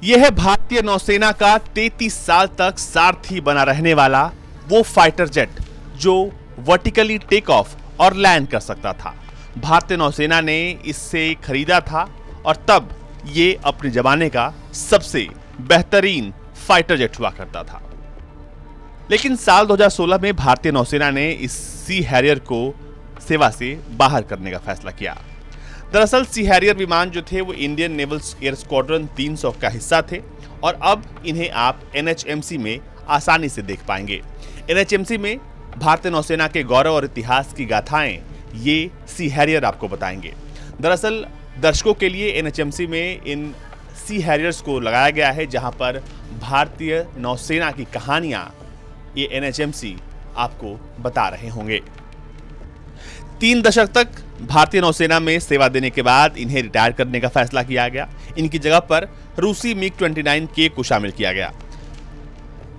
यह है भारतीय नौसेना का 33 साल तक सारथी बना रहने वाला वो फाइटर जेट जो वर्टिकली टेक ऑफ और लैंड कर सकता था। भारतीय नौसेना ने इससे खरीदा था और तब ये अपने जमाने का सबसे बेहतरीन फाइटर जेट हुआ करता था। लेकिन साल 2016 में भारतीय नौसेना ने इस सी हैरियर को सेवा से बाहर करने का फैसला किया। दरअसल सी हैरियर विमान जो थे वो इंडियन नेवल एयर स्क्वाड्रन 300 का हिस्सा थे और अब इन्हें आप एनएचएमसी में आसानी से देख पाएंगे। एनएचएमसी में भारतीय नौसेना के गौरव और इतिहास की गाथाएं ये सी हैरियर आपको बताएंगे। दरअसल दर्शकों के लिए एनएचएमसी में इन सी हैरियर्स को लगाया गया है, जहां पर भारतीय नौसेना की कहानियां ये एनएचएमसी आपको बता रहे होंगे। 3 दशक तक भारतीय नौसेना में सेवा देने के बाद इन्हें रिटायर करने का फैसला किया गया। इनकी जगह पर रूसी MiG-29K को शामिल किया गया।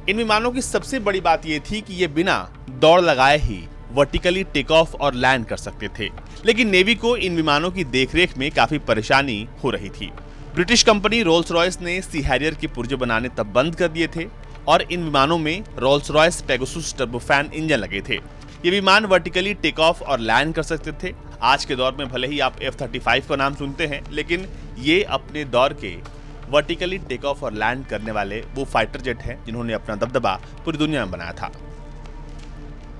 इन विमानों की सबसे बड़ी बात यह थी कि ये बिना दौड़ लगाए ही वर्टिकली टेक ऑफ और लैंड कर सकते थे। लेकिन नेवी को इन विमानों की देखरेख में काफी परेशानी हो रही थी। ब्रिटिश कंपनी रोल्स रॉयस ने सी हैरियर के पुर्जे बनाने तब बंद कर दिए थे और इन विमानों में Rolls Royce Pegasus turbofan engine लगे थे। ये विमान वर्टिकली टेक ऑफ और लैंड कर सकते थे। आज के दौर में भले ही आप F-35 का नाम सुनते हैं, लेकिन ये अपने दौर के वर्टिकली टेक ऑफ और लैंड करने वाले वो फाइटर जेट हैं जिन्होंने अपना दबदबा पूरी दुनिया में बनाया था।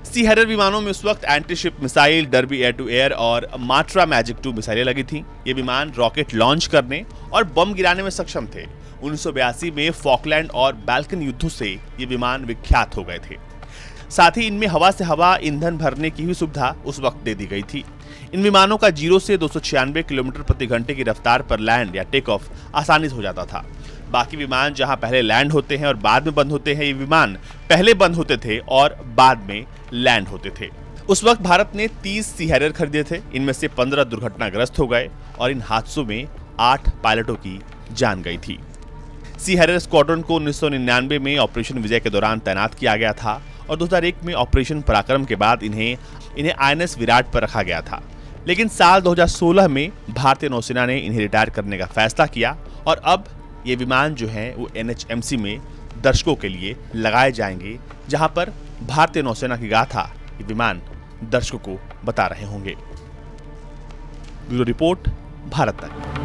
सी हैरियर विमानों में उस वक्त anti ship missile, Derby air to air और माट्रा मैजिक 2 मिसाइलें लगी थीं। ये विमान रॉकेट लॉन्च करने और बम गिराने में सक्षम थे। 1982 में फॉकलैंड और बाल्कन युद्धों से ये विमान विख्यात हो गए थे। साथ ही इनमें हवा से हवा ईंधन भरने की भी सुविधा उस वक्त दे दी गई थी। इन विमानों का 0 से 296 किलोमीटर प्रति घंटे की रफ्तार पर लैंड या टेक ऑफ आसानी से हो जाता था। बाकी विमान जहां पहले लैंड होते हैं और बाद में बंद होते हैं, ये विमान पहले बंद होते थे और बाद में लैंड होते थे। उस वक्त भारत ने 30 सी हैरियर खरीदे थे। इनमें से 15 दुर्घटनाग्रस्त हो गए और इन हादसों में 8 पायलटों की जान गई थी। सी हैरियर स्क्वाड्रन को 1999 में ऑपरेशन विजय के दौरान तैनात किया गया था और 2001 में ऑपरेशन पराक्रम के बाद इन्हें INS विराट पर रखा गया था। लेकिन साल 2016 में भारतीय नौसेना ने इन्हें रिटायर करने का फैसला किया और अब ये विमान जो हैं वो एनएचएमसी में दर्शकों के लिए लगाए जाएंगे, जहां पर भारतीय नौसेना की गाथा ये विमान दर्शकों को बता रहे होंगे। ब्यूरो रिपोर्ट, भारत तक।